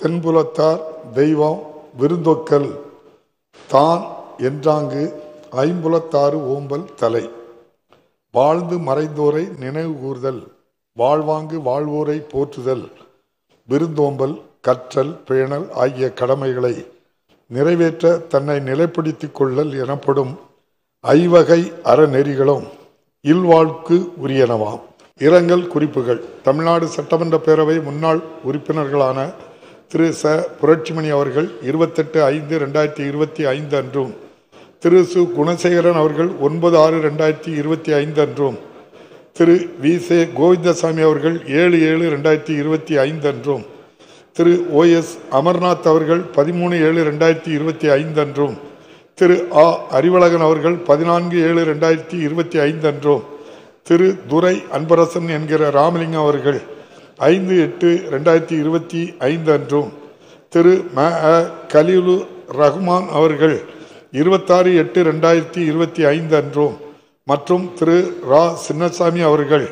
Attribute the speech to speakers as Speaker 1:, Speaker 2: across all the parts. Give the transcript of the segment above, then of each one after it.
Speaker 1: தென்புலத்தார் தெய்வம் விருந்தொக்கல் தான் என்றாங்கு ஐம்புலத்தாறு ஓம்பல் தலை. வாழ்ந்து மறைந்தோரை நினைவு கூறுதல், வாழ்வாங்கு வாழ்வோரை போற்றுதல், விருந்தோம்பல், கற்றல், பேணல் ஆகிய கடமைகளை நிறைவேற்ற தன்னை நிலைப்படுத்திக் கொள்ளல் எனப்படும் ஐவகை அறநெறிகளும் இல்வாழ்க்கு உரியனவாம். இரங்கல் குறிப்புகள். தமிழ்நாடு சட்டமன்ற பேரவை முன்னாள் உறுப்பினர்களான திரு ச. புரட்சிமணி அவர்கள் 28/5/2025 அன்றும், திரு சு. குணசேகரன் அவர்கள் 9/6/2025 அன்றும், திரு வி. சே. கோவிந்தசாமி அவர்கள் 7/7/2025 அன்றும், திரு ஓ. எஸ். அமர்நாத் அவர்கள் 13/7/2025 அன்றும், திரு ஆ. அறிவழகன் அவர்கள் 14/7/2025 அன்றும், திரு துரை அன்பரசன் என்கிற ராமலிங்கம் அவர்கள் 5/8/2025 அன்றும், திரு ம. கலீலுர் ரஹ்மான் அவர்கள் 26/8/2025 அன்றும் மற்றும் திரு ரா. சின்னசாமி அவர்கள்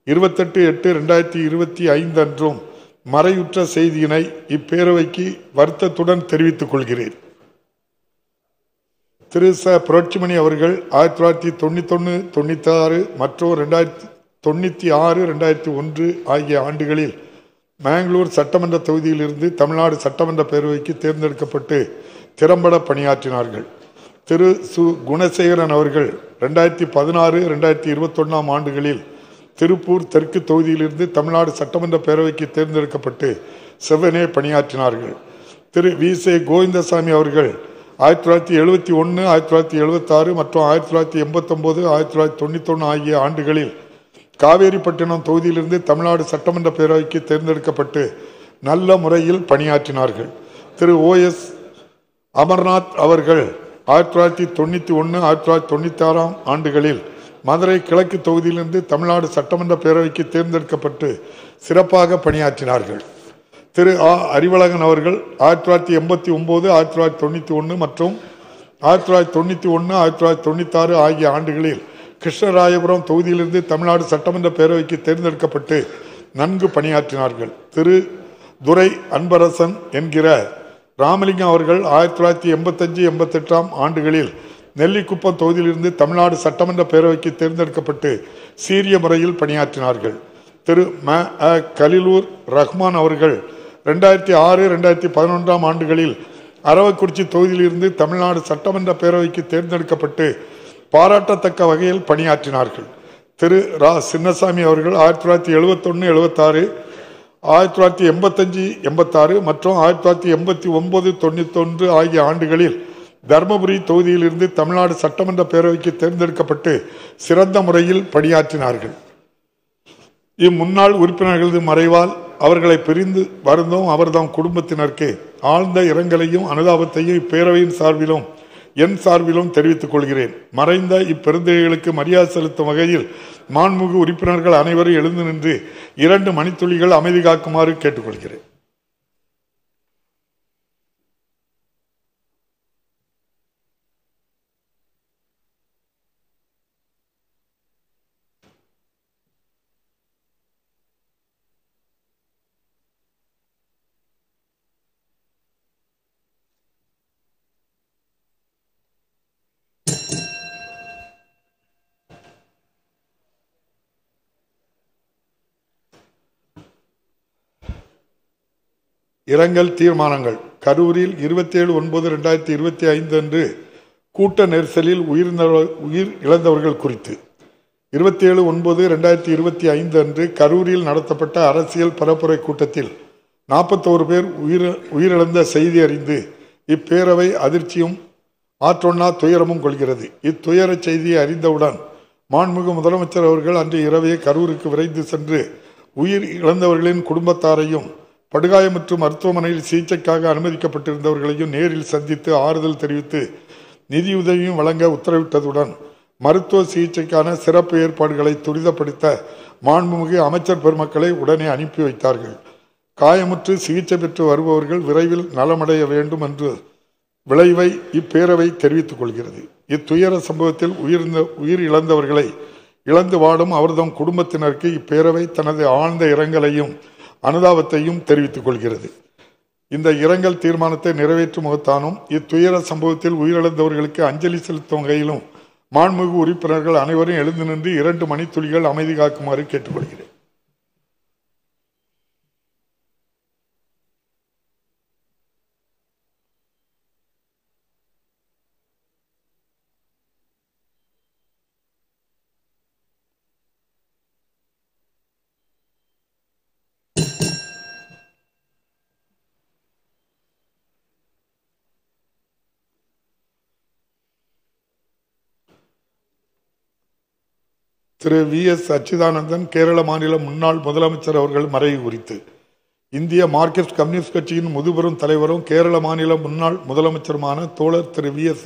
Speaker 1: 28/8/2025 அன்றும் மறையுற்ற செய்தியினை இப்பேரவைக்கு வருத்தத்துடன் தெரிவித்துக் கொள்கிறேன். திரு ச. புரட்சிமணி அவர்கள் 1991-96 மற்றும் 1996-2001 ஆகிய ஆண்டுகளில் மேங்களூர் சட்டமன்ற தொகுதியிலிருந்து தமிழ்நாடு சட்டமன்ற பேரவைக்கு தேர்ந்தெடுக்கப்பட்டு திறம்பட பணியாற்றினார்கள். திரு சு. குணசேகரன் அவர்கள் 2016-2021 ஆண்டுகளில் திருப்பூர் தெற்கு தொகுதியிலிருந்து தமிழ்நாடு சட்டமன்ற பேரவைக்கு தேர்ந்தெடுக்கப்பட்டு செவ்வனே பணியாற்றினார்கள். திரு வி. சே. கோவிந்தசாமி அவர்கள் 1971, 1976 மற்றும் 1989, 1991 ஆகிய ஆண்டுகளில் காவேரிப்பட்டினம் தொகுதியிலிருந்து தமிழ்நாடு சட்டமன்ற பேரவைக்கு தேர்ந்தெடுக்கப்பட்டு நல்ல முறையில் பணியாற்றினார்கள். திரு ஓ. எஸ். அமர்நாத் அவர்கள் 1991, 1996 ஆண்டுகளில் மதுரை கிழக்கு தொகுதியிலிருந்து தமிழ்நாடு சட்டமன்ற பேரவைக்கு தேர்ந்தெடுக்கப்பட்டு சிறப்பாக பணியாற்றினார்கள். திரு ஆ. அறிவழகன் அவர்கள் 1989, 1991 மற்றும் 1991, 1996 ஆகிய ஆண்டுகளில் கிருஷ்ணராயபுரம் தொகுதியிலிருந்து தமிழ்நாடு சட்டமன்ற பேரவைக்கு தேர்ந்தெடுக்கப்பட்டு நன்கு பணியாற்றினார்கள். திரு துரை அன்பரசன் என்கிற ராமலிங்கம் அவர்கள் 1985, 88 ஆண்டுகளில் நெல்லிக்குப்பம் தொகுதியிலிருந்து தமிழ்நாடு சட்டமன்ற பேரவைக்கு தேர்ந்தெடுக்கப்பட்டு சீரிய முறையில் பணியாற்றினார்கள். திரு ம. கலீலுர் ரஹ்மான் அவர்கள் 2006, 2011 ஆண்டுகளில் அரவக்குறிச்சி தொகுதியிலிருந்து தமிழ்நாடு சட்டமன்ற பேரவைக்கு தேர்ந்தெடுக்கப்பட்டு பாராட்டத்தக்க வகையில் பணியாற்றினார்கள். திரு ரா. சின்னசாமி அவர்கள் 1971, 76, 1985, 86 மற்றும் 1989, 91 ஆகிய ஆண்டுகளில் தர்மபுரி தொகுதியிலிருந்து தமிழ்நாடு சட்டமன்ற பேரவைக்கு தேர்ந்தெடுக்கப்பட்டு சிறந்த முறையில் பணியாற்றினார்கள். இம்முன்னாள் உறுப்பினர்களது மறைவால் அவர்களை பிரிந்து வருந்தும் அவர்தம் குடும்பத்தினருக்கு ஆழ்ந்த இரங்கலையும் அனுதாபத்தையும் இப்பேரவையின் சார்பிலும் என் சார்பிலும் தெரிவித்துக் கொள்கிறேன். மறைந்த இப்பெருந்தகைகளுக்கு மரியாதை செலுத்தும் வகையில் மாண்புமிகு உறுப்பினர்கள் அனைவரும் எழுந்து நின்று 2 மணித்துளிகள் அமைதி காக்குமாறு கேட்டுக்கொள்கிறேன். இரங்கல் தீர்மானங்கள். கரூரில் 27/9/2025 அன்று கூட்ட நெரிசலில் உயிர் இழந்தவர்கள் குறித்து 27/9/2025 அன்று கரூரில் நடத்தப்பட்ட அரசியல் பரப்புரை கூட்டத்தில் 41 பேர் உயிரிழந்த செய்தி அறிந்து இப்பேரவை அதிர்ச்சியும் ஆற்றொன்னா துயரமும் கொள்கிறது. இத்துயர செய்தியை அறிந்தவுடன் மாண்புமிகு முதலமைச்சர் அவர்கள் அன்று இரவே கரூருக்கு விரைந்து சென்று உயிர் இழந்தவர்களின் குடும்பத்தாரையும் படுகாயமற்று மருத்துவமனையில் சிகிச்சைக்காக அனுமதிக்கப்பட்டிருந்தவர்களையும் நேரில் சந்தித்து ஆறுதல் தெரிவித்து நிதியுதவியும் வழங்க உத்தரவிட்டதுடன் மருத்துவ சிகிச்சைக்கான சிறப்பு ஏற்பாடுகளை துரிதப்படுத்த மாண்புமிகு அமைச்சர் பெருமக்களை உடனே அனுப்பி வைத்தார்கள். காயமுற்று சிகிச்சை பெற்று வருபவர்கள் விரைவில் நலமடைய வேண்டும் என்று விளைவை இப்பேரவை தெரிவித்துக் கொள்கிறது. இத்துயர சம்பவத்தில் உயிர் இழந்தவர்களை இழந்து வாடும் அவர்தம் குடும்பத்தினருக்கு இப்பேரவை தனது ஆழ்ந்த இரங்கலையும் அனுதாபத்தையும் தெரிவித்துக் கொள்கிறது. இந்த இரங்கல் தீர்மானத்தை நிறைவேற்றும் முகத்தானும் இத்துயர சம்பவத்தில் உயிரிழந்தவர்களுக்கு அஞ்சலி செலுத்தும் வகையிலும் மாண்புமிகு உறுப்பினர்கள் அனைவரும் எழுந்து நின்று 2 மணித்துளிகள் அமைதி காக்குமாறு கேட்டுக்கொள்கிறேன். திரு V.S. அச்சுதானந்தன் கேரள மாநில முன்னாள் முதலமைச்சர் அவர்கள் மறைவு குறித்து இந்திய மார்க்சிஸ்ட் கம்யூனிஸ்ட் கட்சியின் முதுபெரும் தலைவரும் கேரள மாநில முன்னாள் முதலமைச்சருமான தோழர் திரு V.S.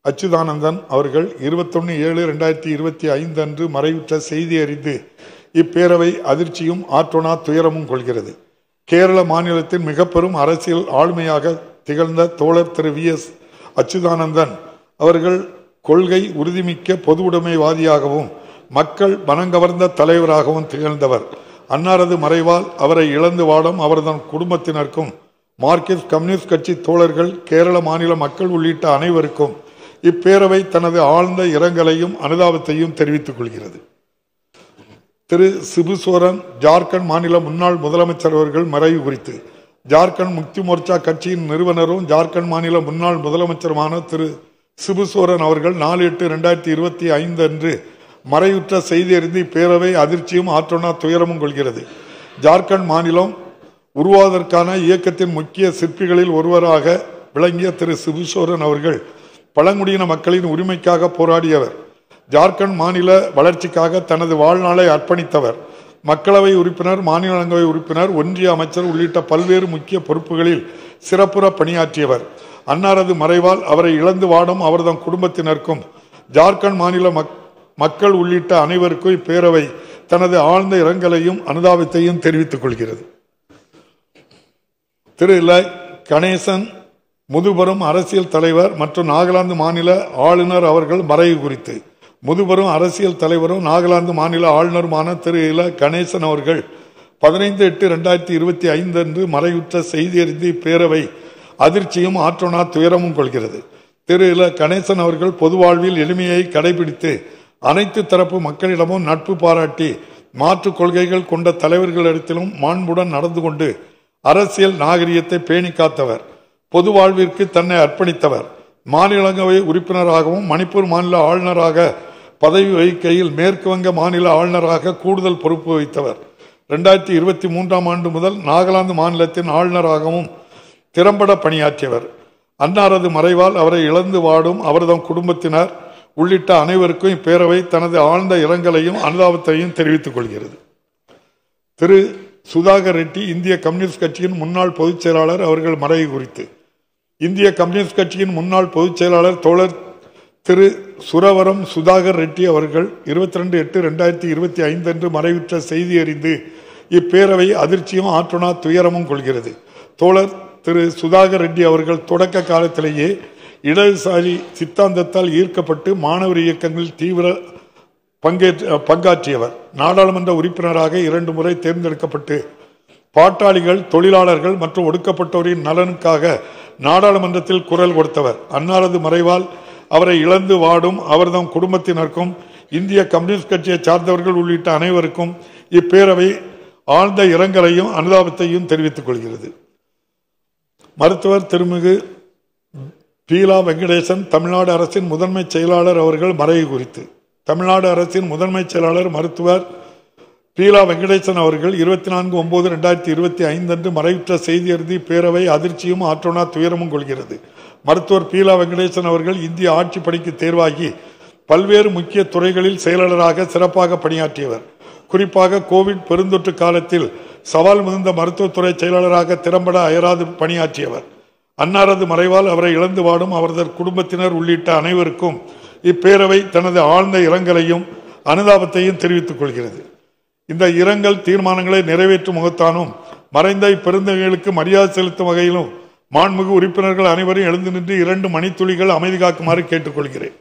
Speaker 1: அச்சுதானந்தன் அவர்கள் 21/7/2025 அன்று மறைவுற்ற செய்தி அறிந்து இப்பேரவை அதிர்ச்சியும் ஆற்றொணா துயரமும் கொள்கிறது. கேரள மாநிலத்தின் மிக பெரும் அரசியல் ஆளுமையாக திகழ்ந்த தோழர் திரு V.S. அச்சுதானந்தன் அவர்கள் கொள்கை உறுதிமிக்க பொது உடைமைவாதியாகவும் மக்கள் மனங்கவர்ந்த தலைவராகவும் திகழ்ந்தவர். அன்னாரது மறைவால் அவரை இழந்து வாடும் அவரது குடும்பத்தினருக்கும் மார்க்சிஸ்ட் கம்யூனிஸ்ட் கட்சி தோழர்கள் கேரள மாநில மக்கள் உள்ளிட்ட அனைவருக்கும் இப்பேரவை தனது ஆழ்ந்த இரங்கலையும் அனுதாபத்தையும் தெரிவித்துக் கொள்கிறது. திரு சிபு சோரன் ஜார்க்கண்ட் மாநில முன்னாள் முதலமைச்சர் அவர்கள் மறைவு குறித்து ஜார்க்கண்ட் முக்தி மோர்ச்சா கட்சியின் நிறுவனரும் ஜார்க்கண்ட் மாநில முன்னாள் முதலமைச்சருமான திரு சிபு சோரன் அவர்கள் 4/8/2025 அன்று மறைவுற்ற செய்தி அறிந்து இப்பேரவை அதிர்ச்சியும் ஆற்றொணா துயரமும் கொள்கிறது. ஜார்க்கண்ட் மாநிலம் உருவாவதற்கான இயக்கத்தின் முக்கிய சிற்பிகளில் ஒருவராக விளங்கிய திரு சிபு சோரன் அவர்கள் பழங்குடியின மக்களின் உரிமைக்காக போராடியவர். ஜார்க்கண்ட் மாநில வளர்ச்சிக்காக தனது வாழ்நாளை அர்ப்பணித்தவர். மக்களவை உறுப்பினர், மாநிலங்களவை உறுப்பினர், ஒன்றிய அமைச்சர் உள்ளிட்ட பல்வேறு முக்கிய பொறுப்புகளில் சிறப்புற பணியாற்றியவர். அன்னாரது மறைவால் அவரை இழந்து வாடும் அவரது குடும்பத்தினருக்கும் ஜார்க்கண்ட் மாநில மக்கள் உள்ளிட்ட அனைவருக்கும் இப்பேரவை தனது ஆழ்ந்த இரங்கலையும் அனுதாபத்தையும் தெரிவித்துக் கொள்கிறது. திரு கணேசன் முதுபெரும் அரசியல் தலைவர் மற்றும் நாகாலாந்து மாநில ஆளுநர் அவர்கள் மறைவு குறித்து முதுபெரும் அரசியல் தலைவரும் நாகாலாந்து மாநில ஆளுநருமான திரு கணேசன் அவர்கள் 15/8/2025 அன்று மறைவுற்ற செய்தி அறிந்து இப்பேரவை அதிர்ச்சியும் ஆற்றொணா துயரமும் கொள்கிறது. திரு கணேசன் அவர்கள் பொது வாழ்வில் எளிமையை கடைபிடித்து அனைத்து தரப்பு மக்களிடமும் நட்பு பாராட்டி மாற்று கொள்கைகள் கொண்ட தலைவர்களிடத்திலும் மாண்புடன் நடந்து கொண்டு அரசியல் நாகரிகத்தை பேணி காத்தவர். பொது வாழ்விற்கு தன்னை அர்ப்பணித்தவர். மாநிலங்களவை உறுப்பினராகவும் மணிப்பூர் மாநில ஆளுநராக பதவி வகிக்கையில் மேற்கு வங்க மாநில ஆளுநராக கூடுதல் பொறுப்பு வகித்தவர். 2023 ஆண்டு முதல் நாகாலாந்து மாநிலத்தின் ஆளுநராகவும் திறம்பட பணியாற்றியவர். அன்னாரது மறைவால் அவரை இழந்து வாடும் அவரது குடும்பத்தினர் உள்ளிட்ட அனைவருக்கும் இப்பேரவை தனது ஆழ்ந்த இரங்கலையும் அனுதாபத்தையும் தெரிவித்துக் கொள்கிறது. திரு சுதாகர் ரெட்டி இந்திய கம்யூனிஸ்ட் கட்சியின் முன்னாள் பொதுச் செயலாளர் அவர்கள் மறைவு குறித்து இந்திய கம்யூனிஸ்ட் கட்சியின் முன்னாள் பொதுச் செயலாளர் தோழர் திரு சுரவரம் சுதாகர் ரெட்டி அவர்கள் 22/8/2025 அன்று மறைவுற்ற செய்தி அறிந்து இப்பேரவை அதிர்ச்சியும் ஆற்றொணா துயரமும் கொள்கிறது. தோழர் திரு சுதாகர் ரெட்டி அவர்கள் தொடக்க காலத்திலேயே இடதுசாரி சித்தாந்தத்தால் ஈர்க்கப்பட்டு மாணவர் இயக்கங்களில் தீவிர பங்காற்றியவர். நாடாளுமன்ற உறுப்பினராக 2 முறை தேர்ந்தெடுக்கப்பட்டு பாட்டாளிகள், தொழிலாளர்கள் மற்றும் ஒடுக்கப்பட்டோரின் நலனுக்காக நாடாளுமன்றத்தில் குரல் கொடுத்தவர். அன்னாரது மறைவால் அவரை இழந்து வாடும் அவரது குடும்பத்தினருக்கும் இந்திய கம்யூனிஸ்ட் கட்சியை சார்ந்தவர்கள் உள்ளிட்ட அனைவருக்கும் இப்பேரவை ஆழ்ந்த இரங்கலையும் அனுதாபத்தையும் தெரிவித்துக் கொள்கிறது. மருத்துவர் திருமிகு பீலா வெங்கடேசன் தமிழ்நாடு அரசின் முதன்மை செயலாளர் அவர்கள் மறைவு குறித்து தமிழ்நாடு அரசின் முதன்மை செயலாளர் மருத்துவர் பீலா வெங்கடேசன் அவர்கள் 24/9/2025 அன்று மறைவுற்ற செய்தி அறிந்து பேரவை அதிர்ச்சியும் ஆற்றொணா துயரமும் கொள்கிறது. மருத்துவர் பீலா வெங்கடேசன் அவர்கள் இந்திய ஆட்சி பணிக்கு தேர்வாகி பல்வேறு முக்கிய துறைகளில் செயலாளராக சிறப்பாக பணியாற்றியவர். குறிப்பாக கோவிட் பெருந்தொற்று காலத்தில் சவால் மிகுந்த மருத்துவத்துறை செயலாளராக திறம்பட அயராது பணியாற்றியவர். அன்னாரது மறைவால் அவரை இழந்து வாடும் அவரது குடும்பத்தினர் உள்ளிட்ட அனைவருக்கும் இப்பேரவை தனது ஆழ்ந்த இரங்கலையும் அனுதாபத்தையும் தெரிவித்துக் கொள்கிறது. இந்த இரங்கல் தீர்மானங்களை நிறைவேற்றும் முகத்தானும் மறைந்த இப்பெருந்தகைகளுக்கு மரியாதை செலுத்தும் வகையிலும் மாண்புமிகு உறுப்பினர்கள் அனைவரும் எழுந்து நின்று 2 மணித்துளிகள் அமைதி காக்குமாறு கேட்டுக்கொள்கிறேன்.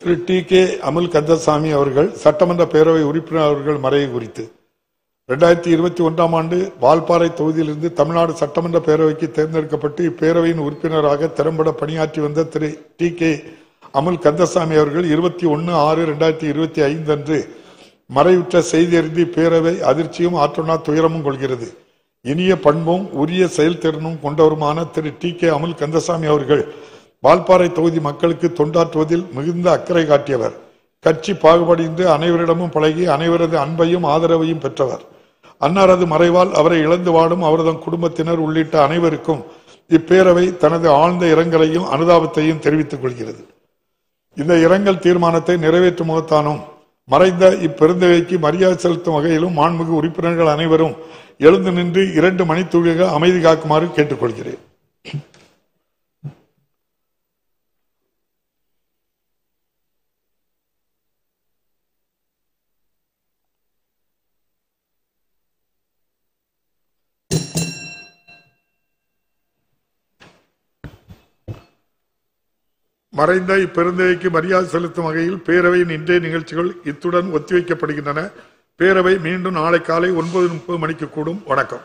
Speaker 1: திரு டி.கே. அமுல் கந்தசாமி அவர்கள் சட்டமன்ற பேரவை உறுப்பினர் அவர்கள் மறைவு குறித்து 2021ஆம் ஆண்டு வால்பாறை தொகுதியிலிருந்து தமிழ்நாடு சட்டமன்ற பேரவைக்கு தேர்ந்தெடுக்கப்பட்டு இப்பேரவையின் உறுப்பினராக திறம்பட பணியாற்றி வந்த திரு டி.கே. அமுல் கந்தசாமி அவர்கள் 21/6/2025 அன்று மறைவுற்ற செய்தி அறிந்து பேரவை அதிர்ச்சியும் ஆற்றொன்னா துயரமும் கொள்கிறது. இனிய பண்பும் உரிய செயல்திறனும் கொண்டவருமான திரு டி.கே. அமுல் கந்தசாமி அவர்கள் வால்பாறை தொகுதி மக்களுக்கு தொண்டாற்றுவதில் மிகுந்த அக்கறை காட்டியவர். கட்சி பாகுபாடின்றி அனைவரிடமும் பழகி அனைவரது அன்பையும் ஆதரவையும் பெற்றவர். அன்னாரது மறைவால் அவரை இழந்து வாடும் அவரது குடும்பத்தினர் உள்ளிட்ட அனைவருக்கும் இப்பேரவை தனது ஆழ்ந்த இரங்கலையும் அனுதாபத்தையும் தெரிவித்துக் கொள்கிறது. இந்த இரங்கல் தீர்மானத்தை நிறைவேற்றும் முகத்தானும் மறைந்த இப்பெருந்தகைக்கு மரியாதை செலுத்தும் வகையிலும் மாண்புமிகு உறுப்பினர்கள் அனைவரும் எழுந்து நின்று 2 மணித்துளிகள் அமைதி காக்குமாறு கேட்டுக்கொள்கிறேன். மறைந்த இப்பெருந்தகைக்கு மரியாதை செலுத்தும் வகையில் பேரவையின் இன்றைய நிகழ்ச்சிகள் இத்துடன் ஒத்திவைக்கப்படுகின்றன. பேரவை மீண்டும் நாளை காலை 9:30 மணிக்கு கூடும். வணக்கம்.